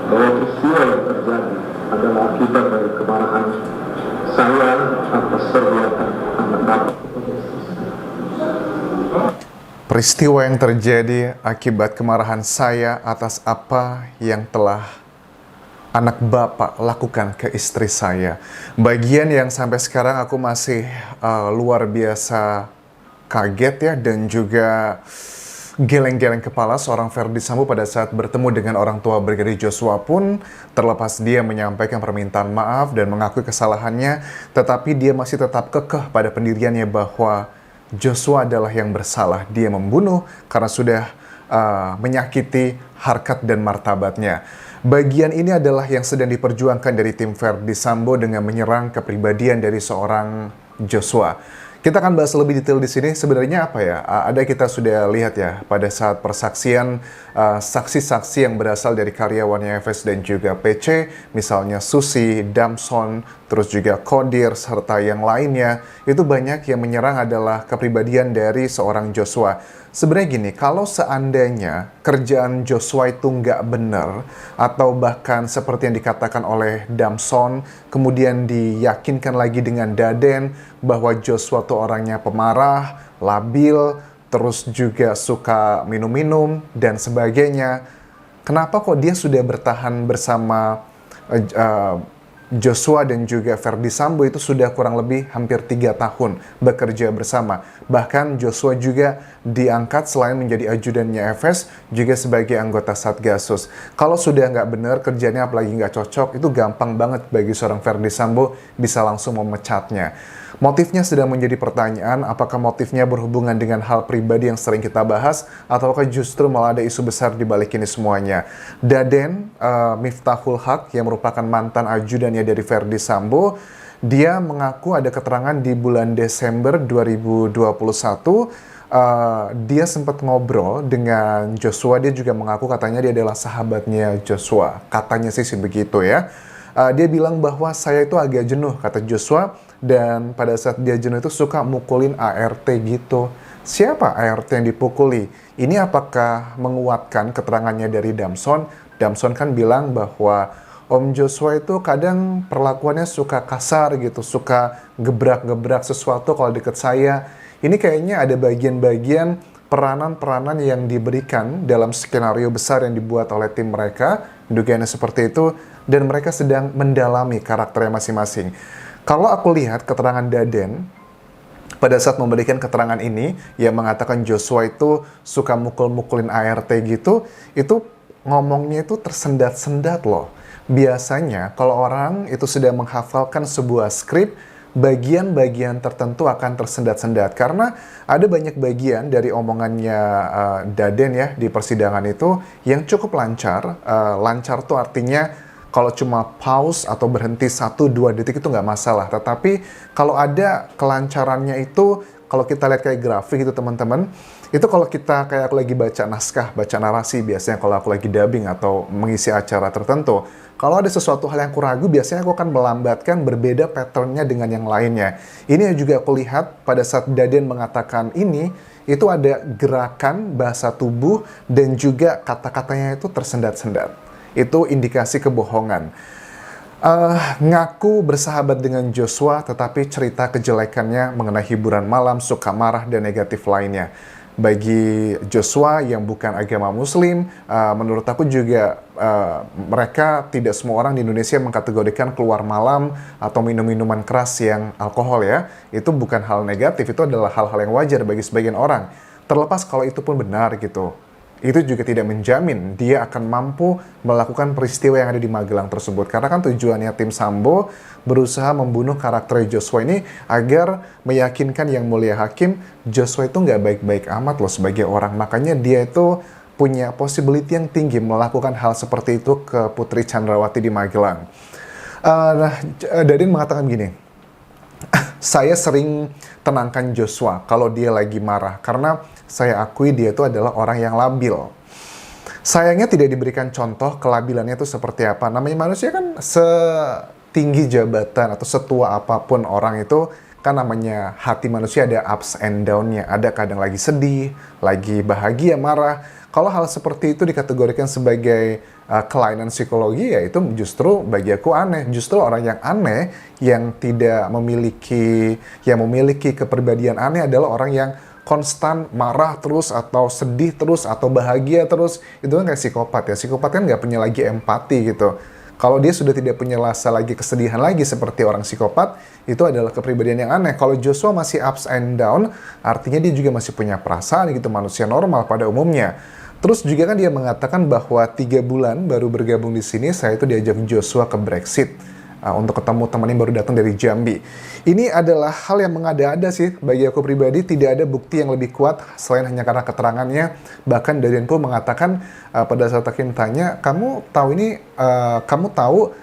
bahwa peristiwa yang terjadi adalah akibat dari kemarahan saya atas perbuatan anak bapak. Peristiwa yang terjadi akibat kemarahan saya atas apa yang telah anak bapak lakukan ke istri saya. Bagian yang sampai sekarang aku masih luar biasa kaget ya, dan juga geleng-geleng kepala seorang Ferdy Sambo pada saat bertemu dengan orang tua Brigadir Joshua pun, terlepas dia menyampaikan permintaan maaf dan mengakui kesalahannya, tetapi dia masih tetap kekeh pada pendiriannya bahwa Joshua adalah yang bersalah. Dia membunuh karena sudah menyakiti harkat dan martabatnya. Bagian ini adalah yang sedang diperjuangkan dari tim Ferdy Sambo dengan menyerang kepribadian dari seorang Joshua. Kita akan bahas lebih detail di sini. Sebenarnya apa ya? Ada kita sudah lihat ya pada saat persaksian saksi-saksi yang berasal dari karyawannya FS dan juga PC, misalnya Susi, Damson, terus juga Kodir serta yang lainnya, itu banyak yang menyerang adalah kepribadian dari seorang Joshua. Sebenarnya gini, kalau seandainya kerjaan Joshua itu nggak benar, atau bahkan seperti yang dikatakan oleh Damson, kemudian diyakinkan lagi dengan Daden bahwa Joshua itu orangnya pemarah, labil, terus juga suka minum-minum dan sebagainya. Kenapa kok dia sudah bertahan bersama Joshua dan juga Ferdy Sambo itu sudah kurang lebih hampir 3 tahun bekerja bersama. Bahkan Joshua juga diangkat selain menjadi ajudannya FS juga sebagai anggota Satgasus. Kalau sudah nggak benar kerjanya, apalagi nggak cocok, itu gampang banget bagi seorang Ferdy Sambo bisa langsung memecatnya. Motifnya sedang menjadi pertanyaan, apakah motifnya berhubungan dengan hal pribadi yang sering kita bahas, ataukah justru malah ada isu besar di balik ini semuanya. Daden, Miftahul Haq, yang merupakan mantan ajudannya dari Ferdy Sambo, dia mengaku ada keterangan di bulan Desember 2021, dia sempat ngobrol dengan Joshua. Dia juga mengaku katanya dia adalah sahabatnya Joshua. Katanya sih begitu ya. Dia bilang bahwa saya itu agak jenuh, kata Joshua, dan pada saat dia jenuh itu suka mukulin ART gitu. Siapa ART yang dipukuli? Ini apakah menguatkan keterangannya dari Damson? Damson kan bilang bahwa Om Joshua itu kadang perlakuannya suka kasar gitu, suka gebrak-gebrak sesuatu kalau deket saya. Ini kayaknya ada bagian-bagian peranan-peranan yang diberikan dalam skenario besar yang dibuat oleh tim mereka, dugaannya seperti itu, dan mereka sedang mendalami karakternya masing-masing. Kalau aku lihat keterangan Daden, pada saat memberikan keterangan ini, yang mengatakan Joshua itu suka mukul-mukulin ART gitu, itu ngomongnya itu tersendat-sendat loh. Biasanya kalau orang itu sudah menghafalkan sebuah skrip, bagian-bagian tertentu akan tersendat-sendat. Karena ada banyak bagian dari omongannya Daden ya di persidangan itu yang cukup lancar. Lancar tuh artinya kalau cuma pause atau berhenti 1-2 detik itu nggak masalah. Tetapi kalau ada kelancarannya itu, kalau kita lihat kayak grafik itu teman-teman, itu kalau kita kayak aku lagi baca naskah, baca narasi biasanya kalau aku lagi dubbing atau mengisi acara tertentu. Kalau ada sesuatu hal yang aku ragu, biasanya aku akan melambatkan berbeda patternnya dengan yang lainnya. Ini yang juga aku lihat pada saat Daden mengatakan ini, itu ada gerakan bahasa tubuh dan juga kata-katanya itu tersendat-sendat. Itu indikasi kebohongan. Ngaku bersahabat dengan Joshua, tetapi cerita kejelekannya mengenai hiburan malam, suka marah, dan negatif lainnya. Bagi Joshua yang bukan agama Muslim, menurut aku juga mereka tidak semua orang di Indonesia mengkategorikan keluar malam atau minum minuman keras yang alkohol ya. Itu bukan hal negatif, itu adalah hal-hal yang wajar bagi sebagian orang. Terlepas kalau itu pun benar gitu. Itu juga tidak menjamin dia akan mampu melakukan peristiwa yang ada di Magelang tersebut. Karena kan tujuannya tim Sambo berusaha membunuh karakter Joshua ini agar meyakinkan Yang Mulia Hakim, Joshua itu nggak baik-baik amat loh sebagai orang. Makanya dia itu punya possibility yang tinggi melakukan hal seperti itu ke Putri Chandrawati di Magelang. Daden mengatakan gini, saya sering tenangkan Joshua kalau dia lagi marah, karena saya akui dia itu adalah orang yang labil. Sayangnya tidak diberikan contoh kelabilannya itu seperti apa. Namanya manusia kan setinggi jabatan atau setua apapun orang itu, kan namanya hati manusia ada ups and down-nya. Ada kadang lagi sedih, lagi bahagia, marah. Kalau hal seperti itu dikategorikan sebagai kelainan psikologi, ya itu justru bagi aku aneh. Justru orang yang aneh, yang memiliki kepribadian aneh adalah orang yang konstan marah terus, atau sedih terus, atau bahagia terus. Itu kan kayak psikopat ya. Psikopat kan nggak punya lagi empati gitu. Kalau dia sudah tidak punya rasa lagi kesedihan lagi seperti orang psikopat, itu adalah kepribadian yang aneh. Kalau Joshua masih ups and down, artinya dia juga masih punya perasaan gitu, manusia normal pada umumnya. Terus juga kan dia mengatakan bahwa 3 bulan baru bergabung di sini, saya itu diajak Joshua ke Brexit. Untuk ketemu teman yang baru datang dari Jambi. Ini adalah hal yang mengada-ada sih bagi aku pribadi. Tidak ada bukti yang lebih kuat selain hanya karena keterangannya. Bahkan Darian pun mengatakan pada saat Hakim tanya, kamu tahu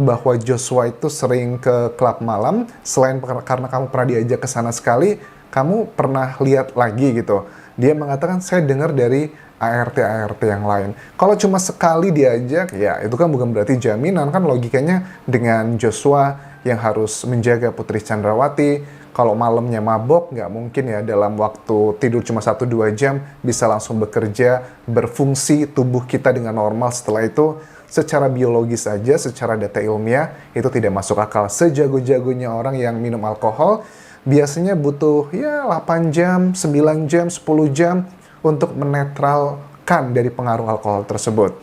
bahwa Joshua itu sering ke klub malam, selain karena kamu pernah diajak ke sana sekali, kamu pernah lihat lagi gitu. Dia mengatakan, saya dengar dari ART yang lain. Kalau cuma sekali diajak, ya itu kan bukan berarti jaminan. Kan logikanya dengan Joshua yang harus menjaga Putri Chandrawati, kalau malamnya mabok, nggak mungkin ya dalam waktu tidur cuma 1-2 jam bisa langsung bekerja, berfungsi tubuh kita dengan normal. Setelah itu secara biologis saja, secara data ilmiah itu tidak masuk akal. Sejago-jagonya orang yang minum alkohol biasanya butuh ya 8 jam, 9 jam, 10 jam untuk menetralkan dari pengaruh alkohol tersebut.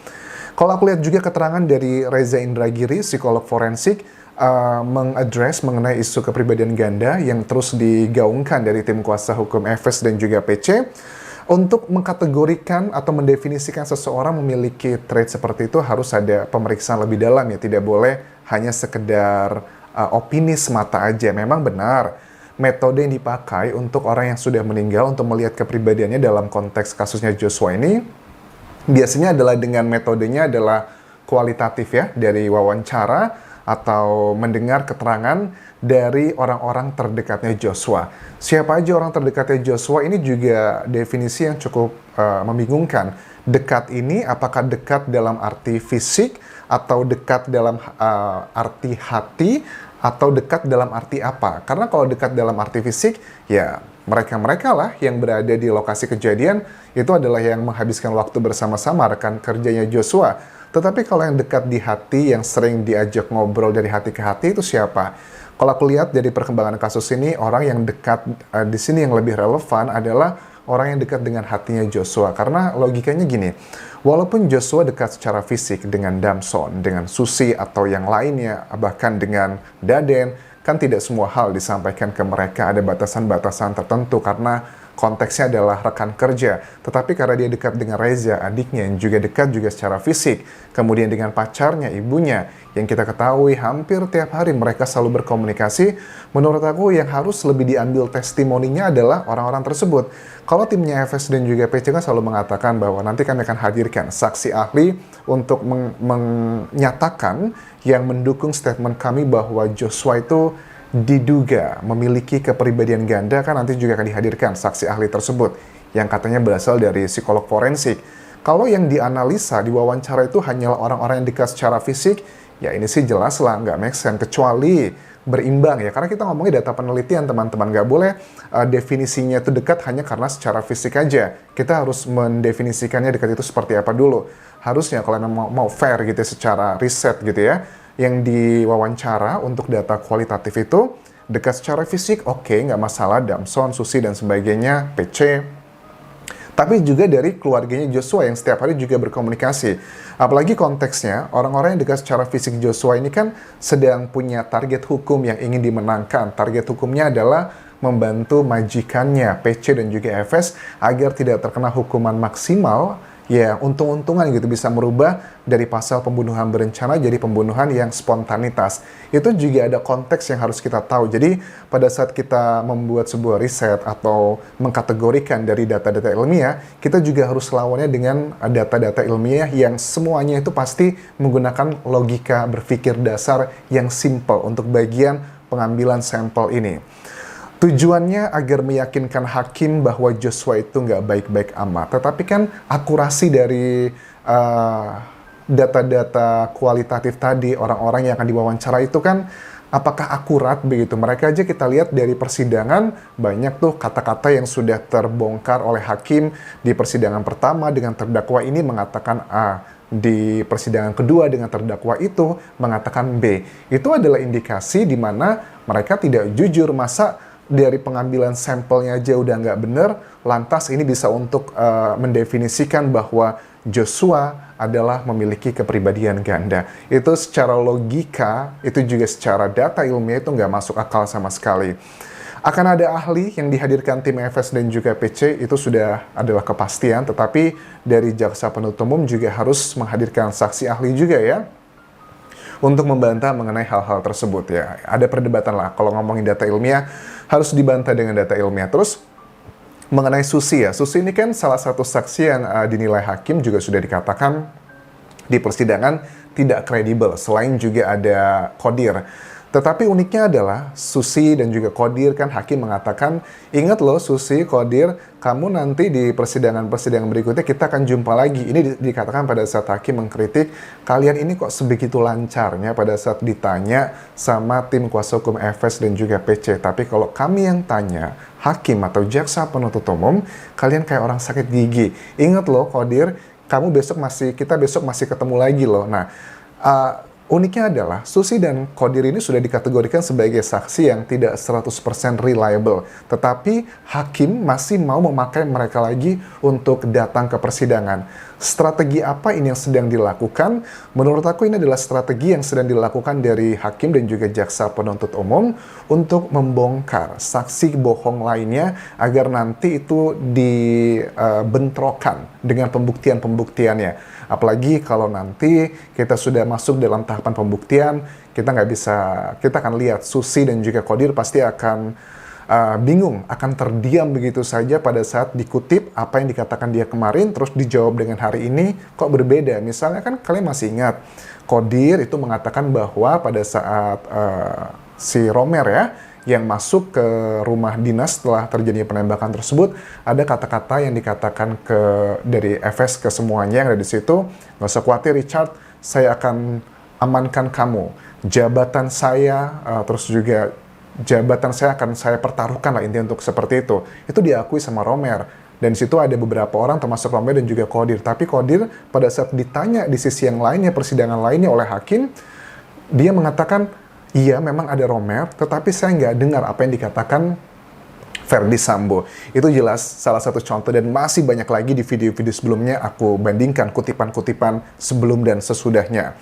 Kalau aku lihat juga keterangan dari Reza Indragiri, psikolog forensik, mengadres mengenai isu kepribadian ganda yang terus digaungkan dari tim kuasa hukum FS dan juga PC, untuk mengkategorikan atau mendefinisikan seseorang memiliki trait seperti itu harus ada pemeriksaan lebih dalam ya, tidak boleh hanya sekedar opini semata aja. Memang benar, metode yang dipakai untuk orang yang sudah meninggal untuk melihat kepribadiannya dalam konteks kasusnya Joshua ini biasanya adalah dengan metodenya adalah kualitatif ya, dari wawancara atau mendengar keterangan dari orang-orang terdekatnya Joshua. Siapa aja orang terdekatnya Joshua ini juga definisi yang cukup membingungkan. Dekat ini apakah dekat dalam arti fisik atau dekat dalam arti hati, atau dekat dalam arti apa? Karena kalau dekat dalam arti fisik, ya mereka-mereka lah yang berada di lokasi kejadian, itu adalah yang menghabiskan waktu bersama-sama rekan kerjanya Joshua. Tetapi kalau yang dekat di hati, yang sering diajak ngobrol dari hati ke hati, itu siapa? Kalau aku lihat dari perkembangan kasus ini, orang yang dekat di sini yang lebih relevan adalah orang yang dekat dengan hatinya Joshua. Karena logikanya gini, walaupun Joshua dekat secara fisik dengan Damson, dengan Susi atau yang lainnya, bahkan dengan Daden, kan tidak semua hal disampaikan ke mereka, ada batasan-batasan tertentu karena konteksnya adalah rekan kerja. Tetapi karena dia dekat dengan Reza, adiknya, yang juga dekat juga secara fisik, kemudian dengan pacarnya, ibunya, yang kita ketahui hampir tiap hari mereka selalu berkomunikasi, menurut aku yang harus lebih diambil testimoninya adalah orang-orang tersebut. Kalau timnya FS dan juga PC kan selalu mengatakan bahwa nanti kami akan hadirkan saksi ahli untuk menyatakan yang mendukung statement kami bahwa Joshua itu diduga memiliki kepribadian ganda, kan nanti juga akan dihadirkan saksi ahli tersebut yang katanya berasal dari psikolog forensik. Kalau yang dianalisa, diwawancara itu hanyalah orang-orang yang dekat secara fisik, ya ini sih jelas lah nggak make sense, kecuali berimbang ya, karena kita ngomongin data penelitian teman-teman, nggak boleh definisinya itu dekat hanya karena secara fisik aja. Kita harus mendefinisikannya dekat itu seperti apa dulu. Harusnya kalau mau fair gitu secara riset gitu ya, yang diwawancara untuk data kualitatif itu dekat secara fisik, oke, nggak masalah, Damson, Susi, dan sebagainya, PC. Tapi juga dari keluarganya Joshua yang setiap hari juga berkomunikasi. Apalagi konteksnya, orang-orang yang dekat secara fisik Joshua ini kan sedang punya target hukum yang ingin dimenangkan. Target hukumnya adalah membantu majikannya, PC dan juga FS, agar tidak terkena hukuman maksimal, ya untung-untungan gitu, bisa merubah dari pasal pembunuhan berencana jadi pembunuhan yang spontanitas. Itu juga ada konteks yang harus kita tahu. Jadi pada saat kita membuat sebuah riset atau mengkategorikan dari data-data ilmiah, kita juga harus lawannya dengan data-data ilmiah yang semuanya itu pasti menggunakan logika berpikir dasar yang simple untuk bagian pengambilan sampel ini. Tujuannya agar meyakinkan hakim bahwa Joshua itu nggak baik-baik amat. Tetapi kan akurasi dari data-data kualitatif tadi, orang-orang yang akan diwawancara itu kan apakah akurat begitu. Mereka aja kita lihat dari persidangan, banyak tuh kata-kata yang sudah terbongkar oleh hakim di persidangan pertama dengan terdakwa ini mengatakan A, di persidangan kedua dengan terdakwa itu mengatakan B. Itu adalah indikasi di mana mereka tidak jujur. Masa dari pengambilan sampelnya aja udah nggak bener, lantas ini bisa untuk mendefinisikan bahwa Joshua adalah memiliki kepribadian ganda. Itu secara logika, itu juga secara data ilmiah itu nggak masuk akal sama sekali. Akan ada ahli yang dihadirkan tim FS dan juga PC, itu sudah adalah kepastian, tetapi dari jaksa penuntut umum juga harus menghadirkan saksi ahli juga ya, untuk membantah mengenai hal-hal tersebut ya. Ada perdebatan lah, kalau ngomongin data ilmiah, harus dibantah dengan data ilmiah. Terus, mengenai Susi ya, Susi ini kan salah satu saksi yang dinilai hakim juga sudah dikatakan di persidangan tidak kredibel, selain juga ada Qodir. Tetapi uniknya adalah Susi dan juga Qodir kan hakim mengatakan, ingat loh Susi, Qodir, kamu nanti di persidangan-persidangan berikutnya kita akan jumpa lagi. Ini dikatakan pada saat hakim mengkritik, kalian ini kok sebegitu lancarnya pada saat ditanya sama tim kuasa hukum FS dan juga PC. Tapi kalau kami yang tanya, hakim atau jaksa penuntut umum, kalian kayak orang sakit gigi. Ingat loh Qodir, kita besok masih ketemu lagi loh. Nah, uniknya adalah Susi dan Qodir ini sudah dikategorikan sebagai saksi yang tidak 100% reliable. Tetapi hakim masih mau memakai mereka lagi untuk datang ke persidangan. Strategi apa ini yang sedang dilakukan? Menurut aku ini adalah strategi yang sedang dilakukan dari hakim dan juga jaksa penuntut umum untuk membongkar saksi bohong lainnya agar nanti itu dibentrokan dengan pembuktian-pembuktiannya. Apalagi kalau nanti kita sudah masuk dalam tahapan pembuktian, kita akan lihat Susi dan juga Qodir pasti akan bingung, akan terdiam begitu saja pada saat dikutip apa yang dikatakan dia kemarin, terus dijawab dengan hari ini kok berbeda. Misalnya kan kalian masih ingat, Qodir itu mengatakan bahwa pada saat si Romer ya, yang masuk ke rumah dinas setelah terjadinya penembakan tersebut, ada kata-kata yang dikatakan dari FS ke semuanya yang ada di situ, nggak usah khawatir Richard, saya akan amankan kamu, jabatan saya, terus juga jabatan saya akan saya pertaruhkan lah intinya untuk seperti itu. Itu diakui sama Romer. Dan di situ ada beberapa orang termasuk Romer dan juga Qodir. Tapi Qodir pada saat ditanya di sisi yang lainnya, persidangan lainnya oleh hakim, dia mengatakan, iya memang ada Romer, tetapi saya nggak dengar apa yang dikatakan Verdi Sambo. Itu jelas salah satu contoh dan masih banyak lagi di video-video sebelumnya aku bandingkan kutipan-kutipan sebelum dan sesudahnya.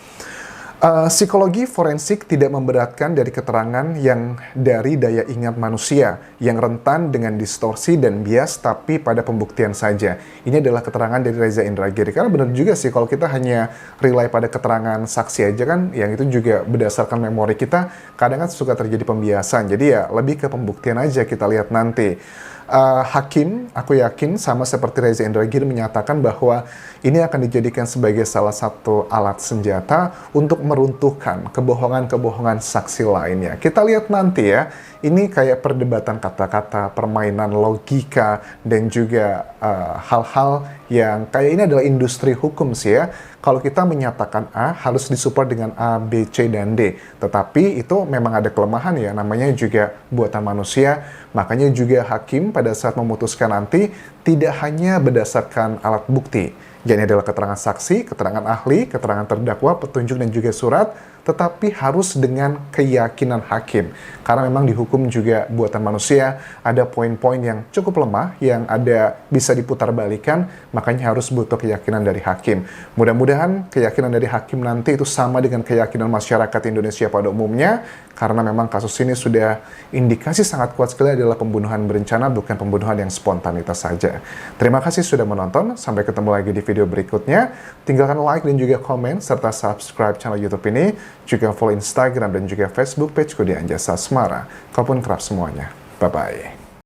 Psikologi forensik tidak memberatkan dari keterangan yang dari daya ingat manusia yang rentan dengan distorsi dan bias tapi pada pembuktian saja. Ini adalah keterangan dari Reza Indragiri. Karena benar juga sih kalau kita hanya rely pada keterangan saksi aja kan, yang itu juga berdasarkan memori kita, kadang kan suka terjadi pembiasan. Jadi ya lebih ke pembuktian aja kita lihat nanti. Hakim, aku yakin sama seperti Reza Indragiri menyatakan bahwa ini akan dijadikan sebagai salah satu alat senjata untuk meruntuhkan kebohongan-kebohongan saksi lainnya. Kita lihat nanti ya, ini kayak perdebatan kata-kata, permainan logika, dan juga hal-hal yang kayak ini adalah industri hukum sih ya. Kalau kita menyatakan A, harus disupport dengan A, B, C, dan D. Tetapi itu memang ada kelemahan ya, namanya juga buatan manusia. Makanya juga hakim pada saat memutuskan nanti tidak hanya berdasarkan alat bukti. Jadi adalah keterangan saksi, keterangan ahli, keterangan terdakwa, petunjuk dan juga surat, tetapi harus dengan keyakinan hakim. Karena memang di hukum juga buatan manusia ada poin-poin yang cukup lemah, yang ada bisa diputarbalikkan, makanya harus butuh keyakinan dari hakim. Mudah-mudahan keyakinan dari hakim nanti itu sama dengan keyakinan masyarakat Indonesia pada umumnya, karena memang kasus ini sudah indikasi sangat kuat sekali adalah pembunuhan berencana, bukan pembunuhan yang spontanitas saja. Terima kasih sudah menonton, sampai ketemu lagi di video berikutnya. Tinggalkan like dan juga komen, serta subscribe channel YouTube ini, juga follow Instagram dan juga Facebook page Kodi Anjasa Asmara. Kalaupun kerap semuanya. Bye-bye.